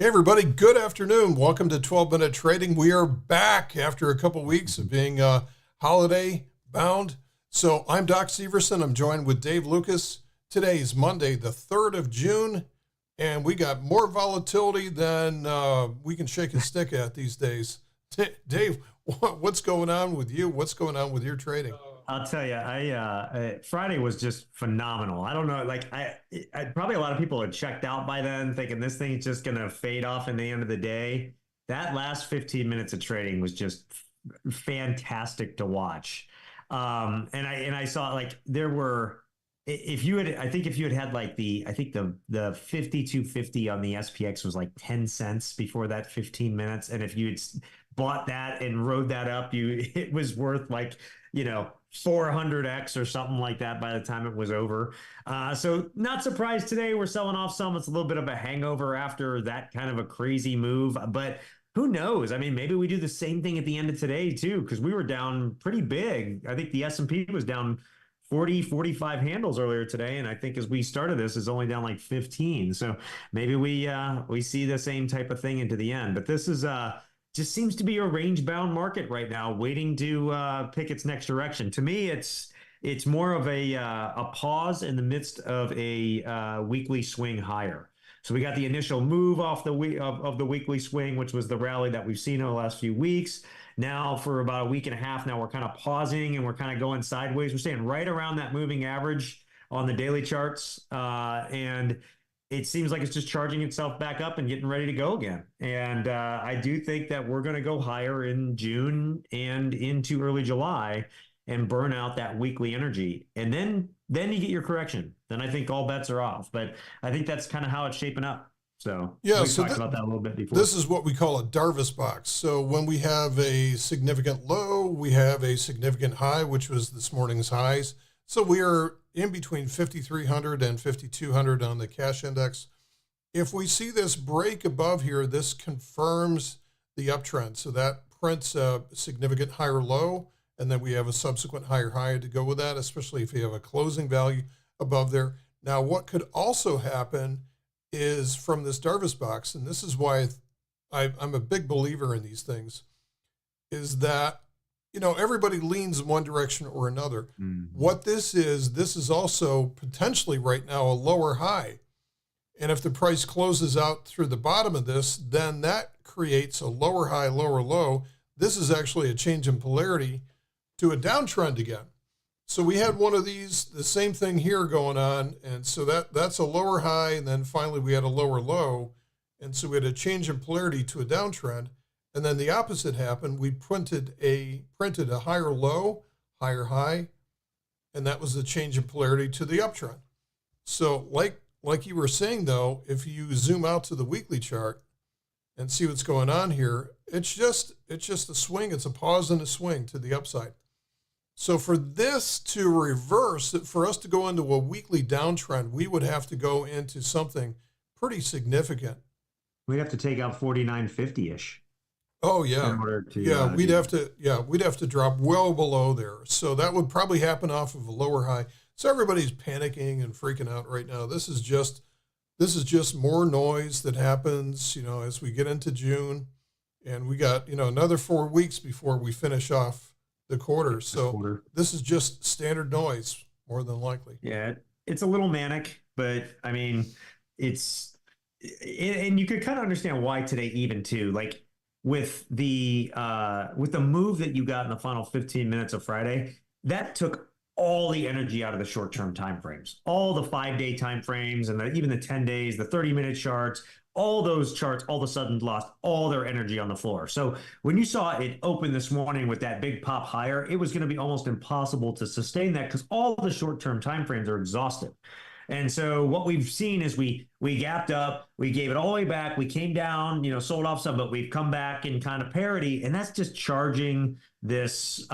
Hey everybody, good afternoon. Welcome to 12-Minute Trading. We are back after a couple weeks of being holiday bound. So I'm Doc Severson. I'm joined with Dave Lukas. Today is Monday, the 3rd of June, and we got more volatility than we can shake a stick at these days. Dave, what's going on with you? What's going on with your trading? I'll tell you, Friday was just phenomenal. I don't know, I probably a lot of people had checked out by then, thinking this thing's just gonna fade off in the end of the day. That last 15 minutes of trading was just fantastic to watch. And I saw like there were if you had I think if you had like the 5250 on the SPX was like 10 cents before that 15 minutes, and if you had bought that and rode that up, it was worth like 400x or something like that by the time it was over. So not surprised today we're selling off some. It's a little bit of a hangover after that kind of a crazy move, but who knows? I mean, maybe we do the same thing at the end of today too, because we were down pretty big. I think the S&P was down 40, 45 handles earlier today, and I think as we started this is only down like 15. So maybe we see the same type of thing into the end. But this is just seems to be a range-bound market right now, waiting to pick its next direction. To me, it's more of a pause in the midst of a weekly swing higher. So we got the initial move off of the weekly swing, which was the rally that we've seen over the last few weeks. Now for about a week and a half now, we're kind of pausing and we're kind of going sideways. We're staying right around that moving average on the daily charts. And it seems like it's just charging itself back up and getting ready to go again. And I do think that we're going to go higher in June and into early July and burn out that weekly energy. And then you get your correction. Then I think all bets are off. But I think that's kind of how it's shaping up. So Yeah, we so talked about that a little bit before. this is what we call a Darvis box. So when we have a significant low, we have a significant high, which was this morning's highs. So we are in between 5,300 and 5,200 on the cash index. If we see this break above here, this confirms the uptrend. So that prints a significant higher low, and then we have a subsequent higher high to go with that, especially if you have a closing value above there. Now, what could also happen is from this Darvis box, and this is why I'm a big believer in these things, is that everybody leans in one direction or another. Mm-hmm. What this is also potentially right now a lower high. And if the price closes out through the bottom of this, then that creates a lower high, lower low. This is actually a change in polarity to a downtrend again. So we had one of these, the same thing here going on. And so that's a lower high. And then finally we had a lower low. And so we had a change in polarity to a downtrend. And then the opposite happened. We printed a higher low, higher high, and that was the change in polarity to the uptrend. So like you were saying though, if you zoom out to the weekly chart and see what's going on here, it's just a swing. It's a pause and a swing to the upside. So for this to reverse, for us to go into a weekly downtrend, we would have to go into something pretty significant. We'd have to take out 49.50-ish. Oh yeah, in order to we'd have to drop well below there. So that would probably happen off of a lower high. So everybody's panicking and freaking out right now. This is just more noise that happens, as we get into June, and we got another 4 weeks before we finish off the quarter. So this is just standard noise, more than likely. Yeah, it's a little manic, but I mean, and you could kind of understand why today even too. Like with the move that you got in the final 15 minutes of Friday, that took all the energy out of the short-term time frames, all the 5-day time frames, and even the 10 days, the 30-minute charts. All those charts all of a sudden lost all their energy on the floor. So when you saw it open this morning with that big pop higher, it was going to be almost impossible to sustain that because all the short-term time frames are exhausted. And so what we've seen is we gapped up, we gave it all the way back, we came down, sold off some, but we've come back in kind of parity, and that's just charging this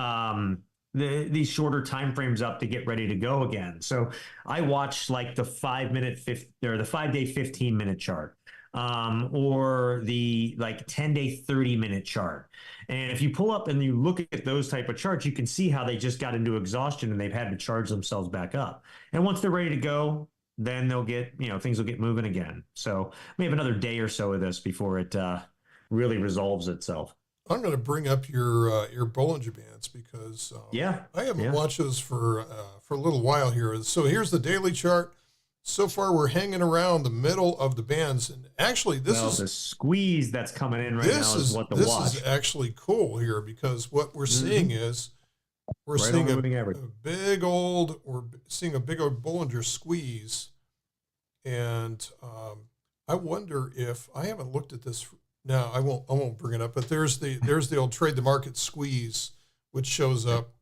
these shorter time frames up to get ready to go again. So I watched like the 5-day 15-minute chart. Or the like 10-day 30-minute chart. And if you pull up and you look at those type of charts, you can see how they just got into exhaustion and they've had to charge themselves back up. And once they're ready to go, then they'll get, things will get moving again. So we have another day or so of this before it really resolves itself. I'm going to bring up your Bollinger Bands because Yeah. I haven't Yeah. watched those for a little while here. So here's the daily chart. So far, we're hanging around the middle of the bands, and actually, The squeeze that's coming in right now is what the watch. This is actually cool here because what we're seeing is we're Right seeing on the we're seeing a big old Bollinger squeeze, and I wonder if I haven't looked at this. Now I won't bring it up, but there's the old trade the market squeeze, which shows up.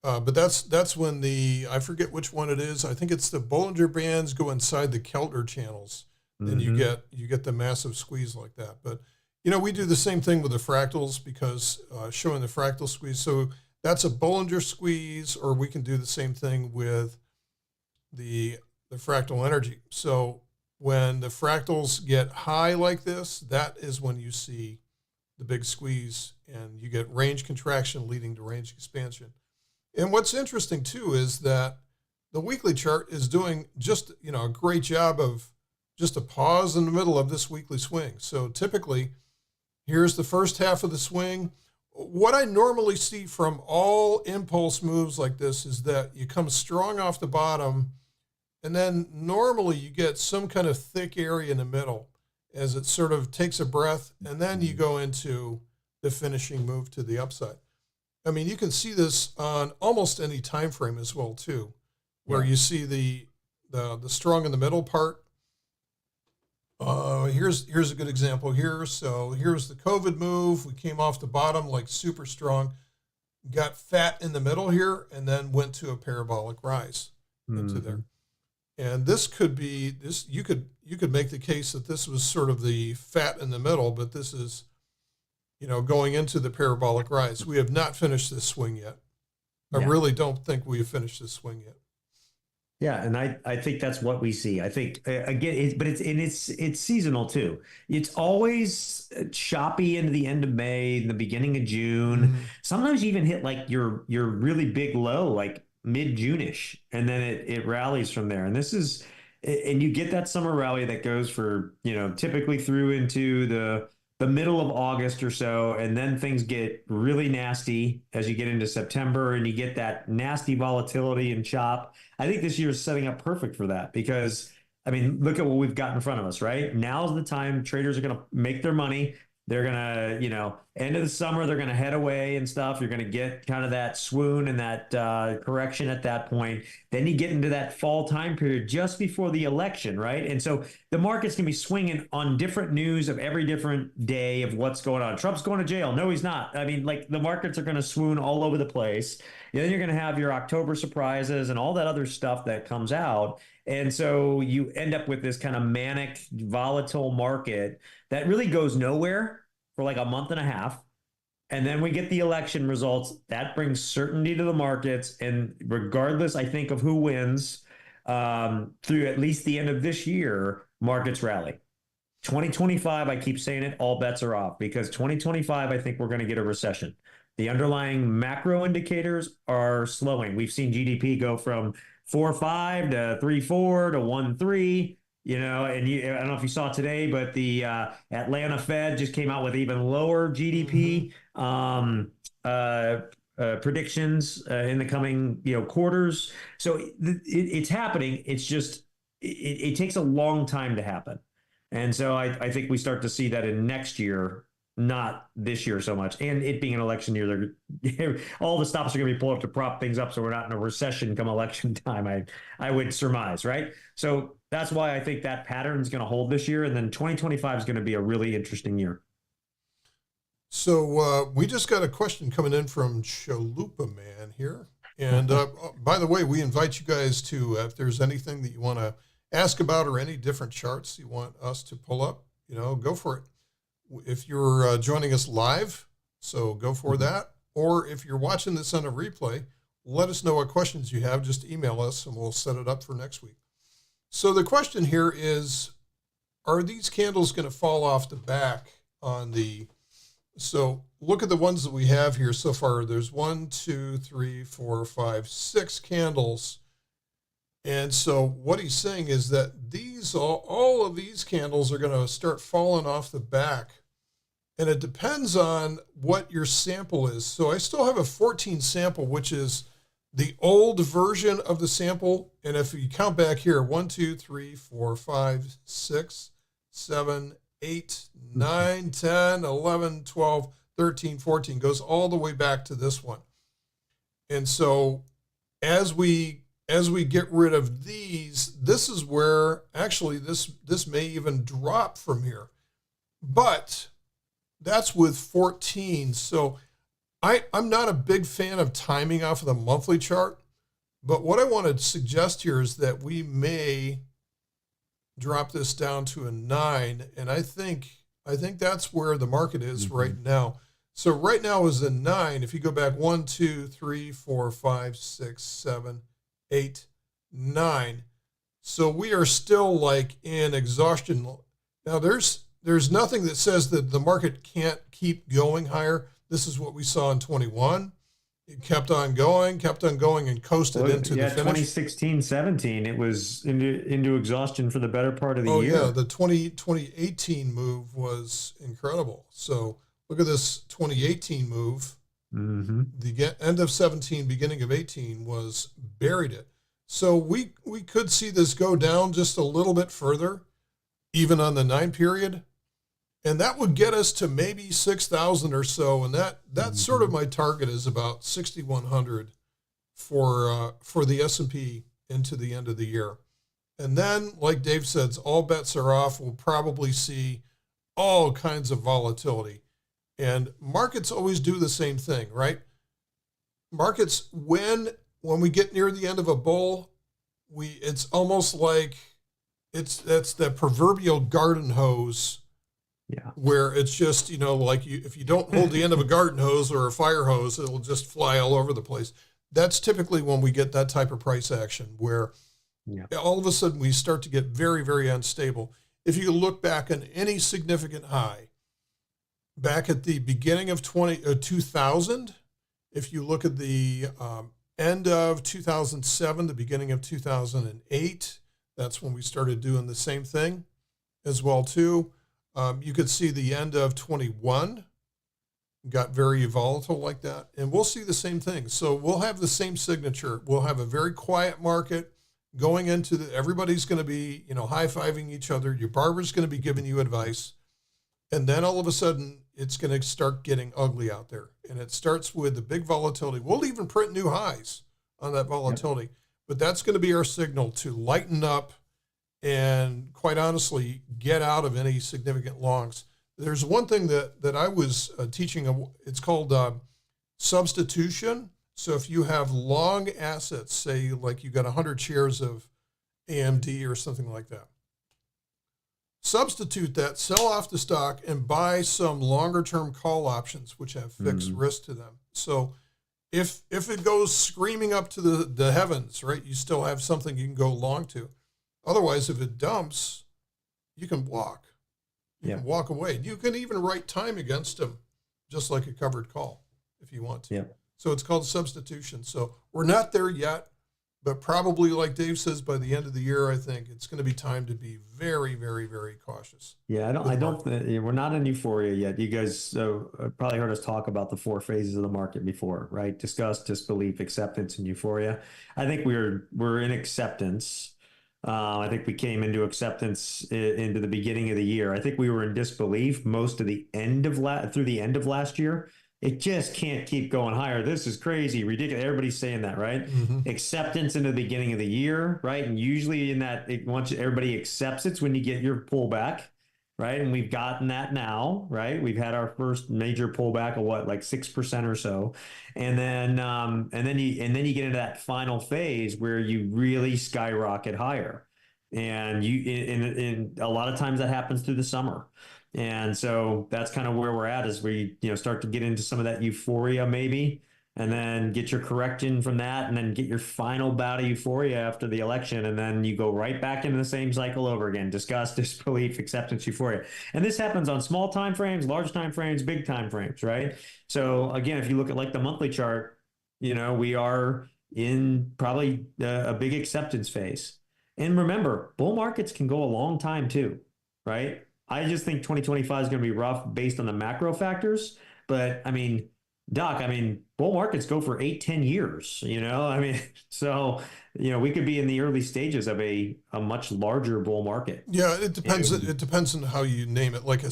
But that's when I forget which one it is. I think it's the Bollinger Bands go inside the Keltner channels, and you get the massive squeeze like that. But we do the same thing with the fractals because showing the fractal squeeze. So that's a Bollinger squeeze, or we can do the same thing with the fractal energy. So when the fractals get high like this, that is when you see the big squeeze, and you get range contraction leading to range expansion. And what's interesting too is that the weekly chart is doing just a great job of just a pause in the middle of this weekly swing. So typically, here's the first half of the swing. What I normally see from all impulse moves like this is that you come strong off the bottom, and then normally you get some kind of thick area in the middle as it sort of takes a breath, and then you go into the finishing move to the upside. I mean, you can see this on almost any time frame as well too, where you see the strong in the middle part. Here's a good example here. So here's the COVID move. We came off the bottom like super strong, got fat in the middle here, and then went to a parabolic rise into there. And this could be this. You could make the case that this was sort of the fat in the middle, but this is, going into the parabolic rise. We have not finished this swing yet. I really don't think we have finished this swing yet. Yeah, and I think that's what we see. I think again, it's seasonal too. It's always choppy into the end of May, in the beginning of June. Sometimes you even hit like your really big low, like mid-June-ish, and then it rallies from there. And you get that summer rally that goes for typically through into the middle of August or so, and then things get really nasty as you get into September, and you get that nasty volatility and chop. I think this year is setting up perfect for that because, I mean, look at what we've got in front of us, right? Now's the time traders are going to make their money. They're going to, end of the summer, they're going to head away and stuff. You're going to get kind of that swoon and that correction at that point. Then you get into that fall time period just before the election, right? And so the market's going to be swinging on different news of every different day of what's going on. Trump's going to jail. No, he's not. I mean, like the markets are going to swoon all over the place. And then you're going to have your October surprises and all that other stuff that comes out. And so you end up with this kind of manic, volatile market that really goes nowhere for like a month and a half. And then we get the election results. That brings certainty to the markets. And regardless, I think, of who wins through at least the end of this year, markets rally. 2025, I keep saying it, all bets are off because 2025, I think we're going to get a recession. The underlying macro indicators are slowing. We've seen GDP go from 4.5 to 3.4 to 1.3. I don't know if you saw today, but the Atlanta Fed just came out with even lower GDP predictions in the coming quarters. So it's happening. It's just it takes a long time to happen, and so I think we start to see that in next year, not this year so much. And it being an election year, all the stops are going to be pulled up to prop things up, so we're not in a recession come election time. I would surmise, right? So that's why I think that pattern is going to hold this year, and then 2025 is going to be a really interesting year. So we just got a question coming in from Chalupa Man here. And by the way, we invite you guys to, if there's anything that you want to ask about or any different charts you want us to pull up, go for it. If you're joining us live, so go for that. Or if you're watching this on a replay, let us know what questions you have. Just email us and we'll set it up for next week. So the question here is, are these candles going to fall off the back on the... So look at the ones that we have here so far. There's 1, 2, 3, 4, 5, 6 candles. And so what he's saying is that all of these candles are going to start falling off the back. And it depends on what your sample is. So I still have a 14 sample, which is the old version of the sample. And if you count back here, 1, 2, 3, 4, 5, 6, 7, 8, 9, 10, 11, 12, 13, 14, goes all the way back to this one. And so as we get rid of these, this is where actually this may even drop from here. But that's with 14. So I'm not a big fan of timing off of the monthly chart. But what I want to suggest here is that we may drop this down to a 9. And I think that's where the market is right now. So right now is a 9. If you go back 1, 2, 3, 4, 5, 6, 7, 8, 9. So we are still like in exhaustion. Now there's nothing that says that the market can't keep going higher. This is what we saw in 21. It kept on going and coasted into the finish. 2016, 17, it was into exhaustion for the better part of the year. Yeah, the 2018 move was incredible. So look at this 2018 move. The end of 17, beginning of 18 was buried it. So we could see this go down just a little bit further, even on the 9 period. And that would get us to maybe 6,000 or so. And that's sort of my target, is about 6,100 for the S&P into the end of the year. And then, like Dave says, all bets are off. We'll probably see all kinds of volatility. And markets always do the same thing, right? Markets, when we get near the end of a bull, it's almost like that's the proverbial garden hose. Yeah. Where it's just, like if you don't hold the end of a garden hose or a fire hose, it'll just fly all over the place. That's typically when we get that type of price action, where all of a sudden we start to get very, very unstable. If you look back on any significant high, back at the beginning of 2000, if you look at the end of 2007, the beginning of 2008, that's when we started doing the same thing as well too. You could see the end of 21 got very volatile like that. And we'll see the same thing. So we'll have the same signature. We'll have a very quiet market going into everybody's going to be, high-fiving each other. Your barber's going to be giving you advice. And then all of a sudden, it's going to start getting ugly out there. And it starts with the big volatility. We'll even print new highs on that volatility. But that's going to be our signal to lighten up and, quite honestly, get out of any significant longs. There's one thing that I was teaching. It's called substitution. So if you have long assets, say like you got 100 shares of AMD or something like that, substitute that, sell off the stock, and buy some longer-term call options, which have fixed risk to them. So if it goes screaming up to the heavens, right, you still have something you can go long to. Otherwise, if it dumps, you can walk. You can walk away. You can even write time against them, just like a covered call, if you want to. Yeah. So it's called substitution. So we're not there yet, but probably, like Dave says, by the end of the year, I think it's going to be time to be very, very, very cautious. Yeah, we're not in euphoria yet. You guys probably heard us talk about the 4 phases of the market before, right? Disgust, disbelief, acceptance, and euphoria. I think we're in acceptance. I think we came into acceptance into the beginning of the year. I think we were in disbelief most of the end of through the end of last year. It just can't keep going higher. This is crazy, ridiculous. Everybody's saying that, right? Acceptance in the beginning of the year, right? And usually in that, once everybody accepts it's when you get your pullback, right? And we've gotten that now, right? We've had our first major pullback of like 6% or so, and then you get into that final phase where you really skyrocket higher, and in a lot of times that happens through the summer. And so that's kind of where we're at, as we start to get into some of that euphoria maybe, and then get your correction from that, and then get your final bout of euphoria after the election, and then you go right back into the same cycle over again: disgust, disbelief, acceptance, euphoria. And this happens on small time frames, large time frames, big time frames, right? So again, if you look at like the monthly chart, we are in probably a big acceptance phase. And remember, bull markets can go a long time too, right? I just think 2025 is going to be rough based on the macro factors. But I mean, Doc, I mean, bull markets go for 8, 10 years, I mean, so, we could be in the early stages of a much larger bull market. Yeah, it depends. And It depends on how you name it. Like yeah, a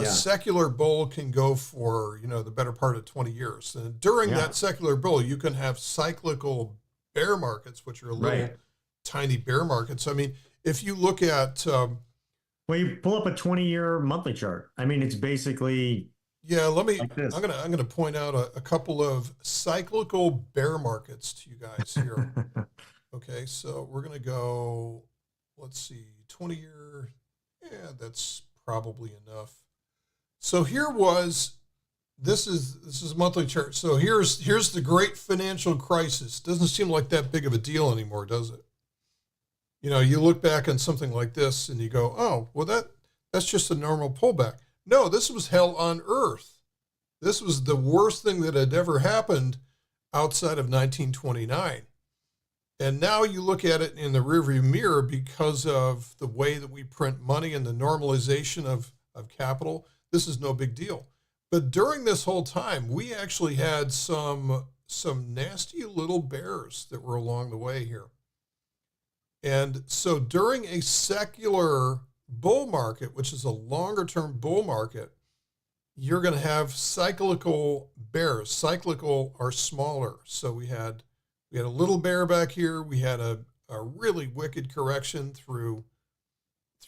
yeah, secular bull can go for, the better part of 20 years. And during yeah, that secular bull, you can have cyclical bear markets, which are little right. tiny bear markets. I mean, if you look at, Well, you pull up a 20-year monthly chart. I mean, it's basically yeah, like this. I'm gonna point out a couple of cyclical bear markets to you guys here. Okay, so we're gonna go, let's see, 20-year. Yeah, that's probably enough. So this is a monthly chart. So here's the great financial crisis. Doesn't seem like that big of a deal anymore, does it? You look back on something like this and you go, oh, well that's just a normal pullback. No, this was hell on earth. This was the worst thing that had ever happened outside of 1929. And now you look at it in the rearview mirror because of the way that we print money and the normalization of capital. This is no big deal. But during this whole time, we actually had some nasty little bears that were along the way here. And so during a secular bull market, which is a longer term bull market, you're going to have cyclical bears. Cyclical are smaller. So we had a little bear back here. We had a really wicked correction through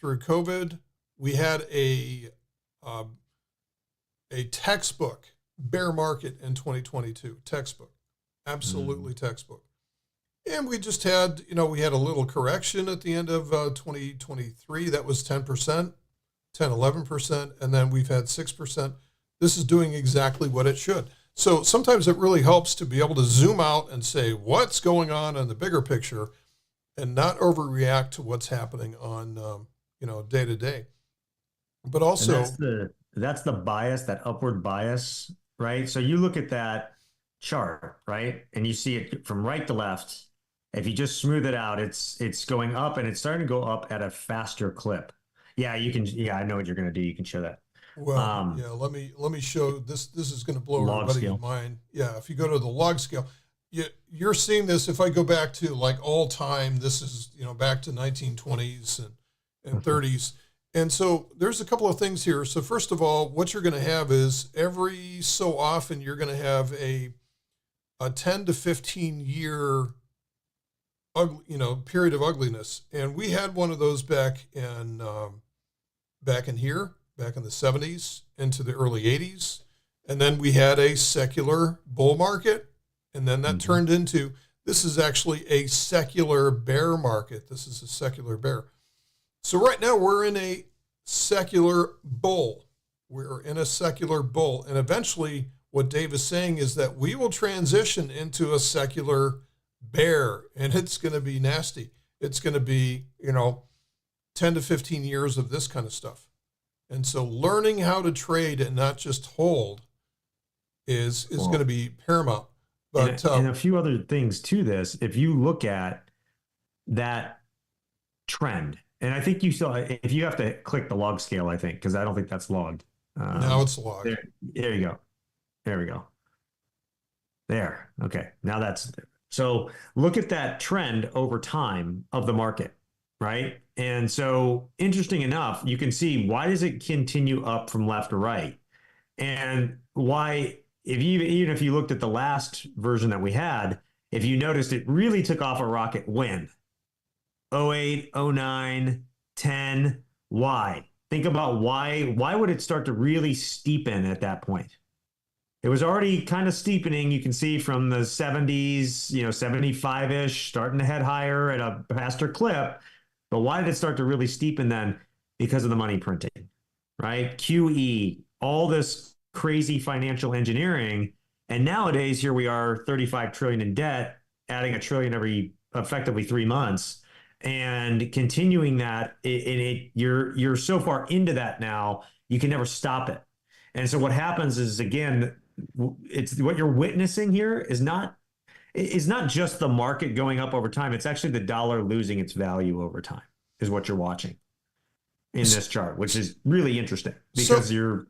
COVID. We had a textbook bear market in 2022. Textbook, absolutely textbook. And we just had, we had a little correction at the end of 2023. That was 10%, 11%, and then we've had 6%. This is doing exactly what it should. So sometimes it really helps to be able to zoom out and say what's going on in the bigger picture and not overreact to what's happening on, day to day. But And also, that's the bias, that upward bias, right? So you look at that chart, right? And you see it from right to left. If you just smooth it out, it's going up and it's starting to go up at a faster clip. Yeah, you can. Yeah, I know what you're going to do. You can show that. well, yeah, let me show this. This is going to blow Log everybody's scale. mind. Yeah, if you go to the log scale, you're seeing this. If I go back to like all time, this is back to 1920s and 30s. And so there's a couple of things here. So first of all, what you're going to have is every so often you're going to have a 10 to 15 year period of ugliness. And we had one of those back in here, back in the 70s into the early 80s. And then we had a secular bull market. And then that turned into, this is actually a secular bear market. This is a secular bear. So right now we're in a secular bull. We're in a secular bull. And eventually what Dave is saying is that we will transition into a secular bear, and it's going to be nasty. It's going to be, 10 to 15 years of this kind of stuff. And so learning how to trade and not just hold is going to be paramount. But and a few other things to this. If you look at that trend, and I think you saw, if you have to click the log scale, I think, because I don't think that's logged. now it's log. There you go. There we go. There. Okay. Now that's so look at that trend over time of the market, right? And so interesting enough, you can see why does it continue up from left to right? And why, if you even if you looked at the last version that we had, if you noticed it really took off a rocket when 08, 09, 10. Why? Think about why would it start to really steepen at that point? It was already kind of steepening. You can see from the 70s, 75-ish, starting to head higher at a faster clip. But why did it start to really steepen then? Because of the money printing, right? QE, all this crazy financial engineering. And nowadays, here we are, 35 trillion in debt, adding a trillion every effectively 3 months, and continuing that. You're so far into that now, you can never stop it. And so what happens is, again, it's what you're witnessing here is not is not just the market going up over time. It's actually the dollar losing its value over time is what you're watching in this chart, which is really interesting because So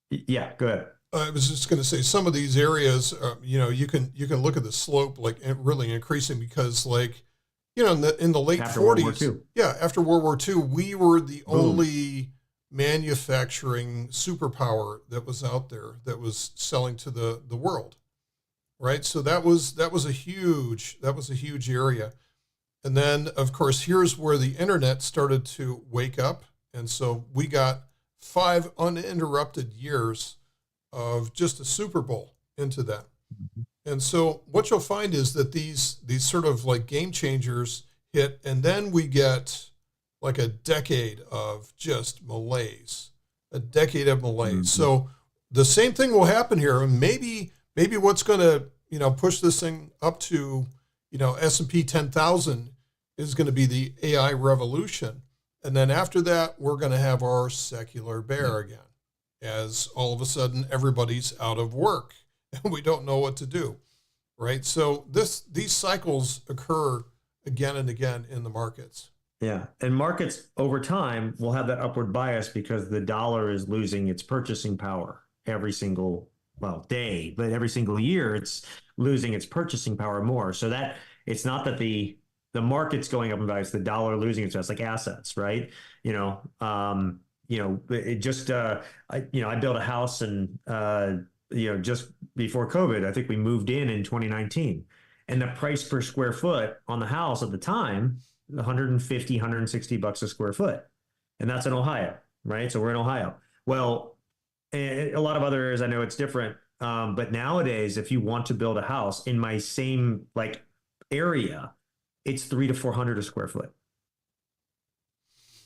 yeah, go ahead. I was just going to say some of these areas, you can look at the slope like really increasing because like, in the late After World War 40s, II. yeah, after World War II, we were the Boom. only manufacturing superpower that was out there that was selling to the world, right? So that was a huge area. And then of course here's where the internet started to wake up, and so we got 5 uninterrupted years of just a Super Bowl into that. And so what you'll find is that these sort of like game changers hit, and then we get like a decade of just malaise, a decade of malaise. Mm-hmm. So the same thing will happen here, and maybe what's going to push this thing up to S&P 10,000 is going to be the AI revolution, and then after that we're going to have our secular bear again, as all of a sudden everybody's out of work and we don't know what to do, right? So these cycles occur again and again in the markets. Yeah. And markets over time will have that upward bias because the dollar is losing its purchasing power every single, well, day, but every single year it's losing its purchasing power more. So that it's not that the market's going up in value, it's the dollar losing its value, like assets, right? It just I built a house and just before COVID, I think we moved in 2019, and the price per square foot on the house at the time, 150, $160 a square foot. And that's in Ohio, right? So we're in Ohio. Well, a lot of other areas, I know it's different. But nowadays, if you want to build a house in my same like area, it's 300 to 400 a square foot.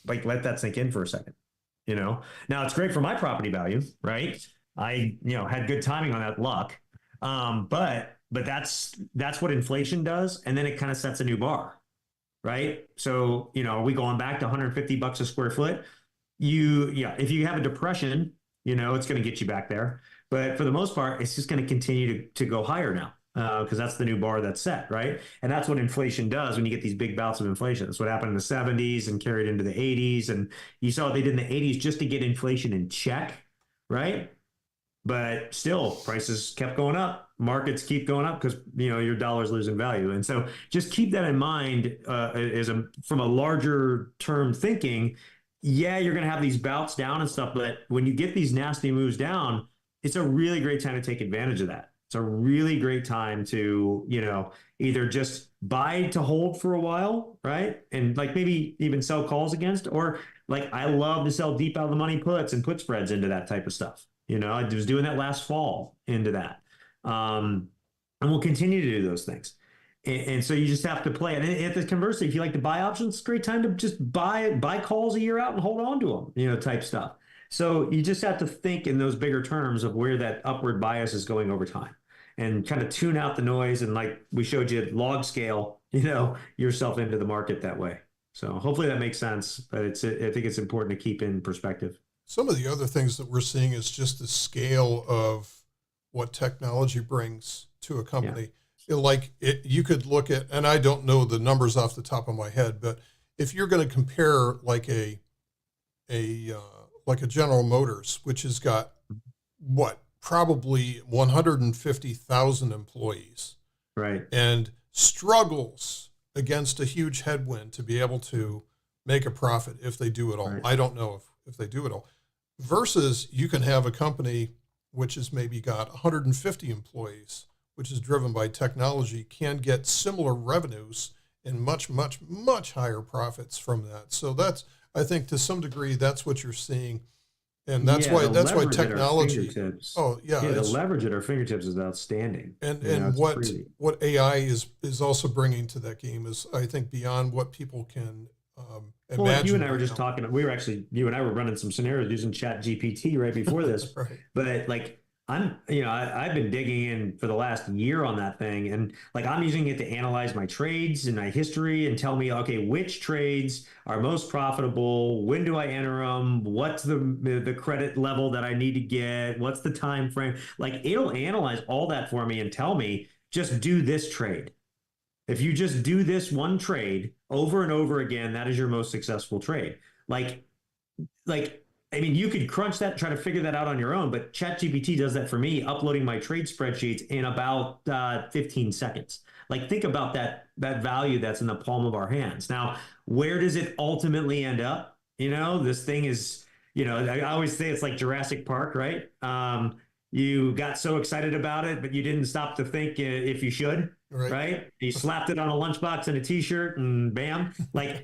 Like, let that sink in for a second. Now it's great for my property value, right? I, had good timing on that luck. But that's what inflation does. And then it kind of sets a new bar, right? So, are we going back to $150 a square foot? If you have a depression, it's going to get you back there. But for the most part, it's just going to continue to go higher now because that's the new bar that's set, right? And that's what inflation does when you get these big bouts of inflation. That's what happened in the 70s and carried into the 80s. And you saw what they did in the 80s just to get inflation in check, right? But still, prices kept going up. Markets keep going up because your dollar's losing value, and so just keep that in mind from a larger term thinking. Yeah, you're going to have these bouts down and stuff, but when you get these nasty moves down, it's a really great time to take advantage of that. It's a really great time to either just buy to hold for a while, right, and like maybe even sell calls against, or like I love to sell deep out of the money puts and put spreads into that type of stuff. I was doing that last fall into that. And we'll continue to do those things. And so you just have to play. And at the conversely, if you like to buy options, it's a great time to just buy calls a year out and hold on to them, type stuff. So you just have to think in those bigger terms of where that upward bias is going over time and kind of tune out the noise. And like we showed you, log scale, yourself into the market that way. So hopefully that makes sense. But I think it's important to keep in perspective. Some of the other things that we're seeing is just the scale of what technology brings to a company. Yeah. You could look at, and I don't know the numbers off the top of my head, but if you're going to compare like a General Motors, which has got probably 150,000 employees, right, and struggles against a huge headwind to be able to make a profit if they do it all. Right. I don't know if they do it all. Versus you can have a company which has maybe got 150 employees, which is driven by technology, can get similar revenues and much, much, much higher profits from that. So I think to some degree, that's what you're seeing. And that's why technology. Oh yeah. The leverage at our fingertips is outstanding. And what AI is also bringing to that game is, I think, beyond what people can imagine. Well, you and I were just talking. You and I were running some scenarios using Chat GPT right before this. Right. But like I've been digging in for the last year on that thing, and like I'm using it to analyze my trades and my history and tell me, okay, which trades are most profitable? When do I enter them? What's the credit level that I need to get? What's the time frame? Like it'll analyze all that for me and tell me, just do this trade. If you just do this one trade over and over again, that is your most successful trade. Like, I mean, you could crunch that, try to figure that out on your own, but ChatGPT does that for me, uploading my trade spreadsheets in about 15 seconds. Like, think about that value that's in the palm of our hands. Now, where does it ultimately end up? This thing is, I always say it's like Jurassic Park, right? You got so excited about it, but you didn't stop to think if you should. Right. You slapped it on a lunchbox and a t-shirt and bam.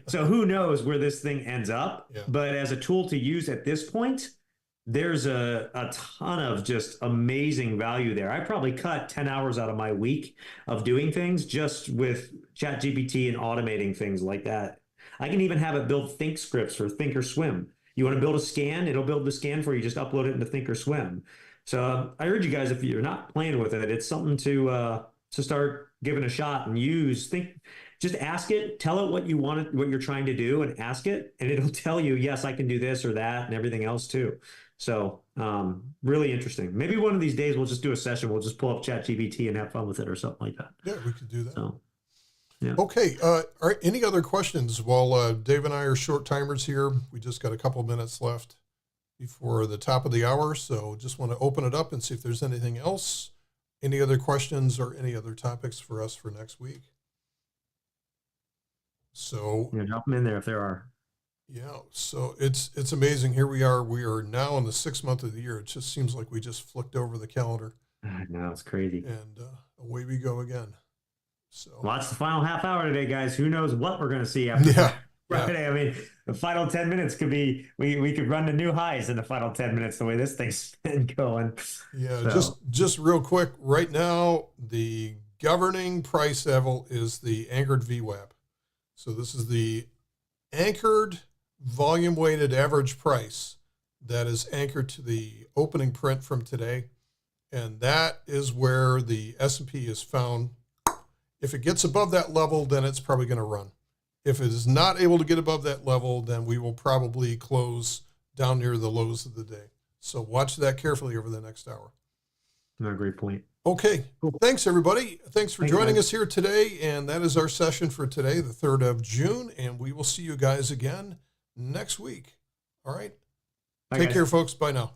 So who knows where this thing ends up? Yeah. But as a tool to use at this point, there's a ton of just amazing value there. I probably cut 10 hours out of my week of doing things just with ChatGPT and automating things like that. I can even have it build think scripts for Thinkorswim. You want to build a scan? It'll build the scan for you. Just upload it into Thinkorswim. So I urge you guys, if you're not playing with it, it's something to start giving a shot and use. Just ask it, tell it what you want, what you're trying to do, and ask it, and it'll tell you, yes, I can do this or that, and everything else too. So really interesting. Maybe one of these days we'll just do a session. We'll just pull up ChatGPT and have fun with it or something like that. Yeah, we could do that. So, yeah. Okay. All right. Any other questions? While Dave and I are short timers here, we just got a couple minutes left before the top of the hour. So just want to open it up and see if there's anything else. Any other questions or any other topics for us for next week? So drop them in there if there are. Yeah, so it's amazing. Here we are. We are now in the 6th month of the year. It just seems like we just flicked over the calendar. No, it's crazy. And away we go again. So watch the final half hour today, guys. Who knows what we're going to see after Friday? Yeah. I mean, the final 10 minutes could be we could run to new highs in the final 10 minutes the way this thing's been going. Yeah, so. just real quick. Right now, the governing price level is the anchored VWAP. So this is the anchored volume-weighted average price that is anchored to the opening print from today, and that is where the S&P is found. If it gets above that level, then it's probably going to run. If it is not able to get above that level, then we will probably close down near the lows of the day. So watch that carefully over the next hour. No, great point. Okay. Cool. Thanks, everybody. Thanks for joining us here today. And that is our session for today, the 3rd of June. And we will see you guys again next week. All right. Take care, folks. Bye now.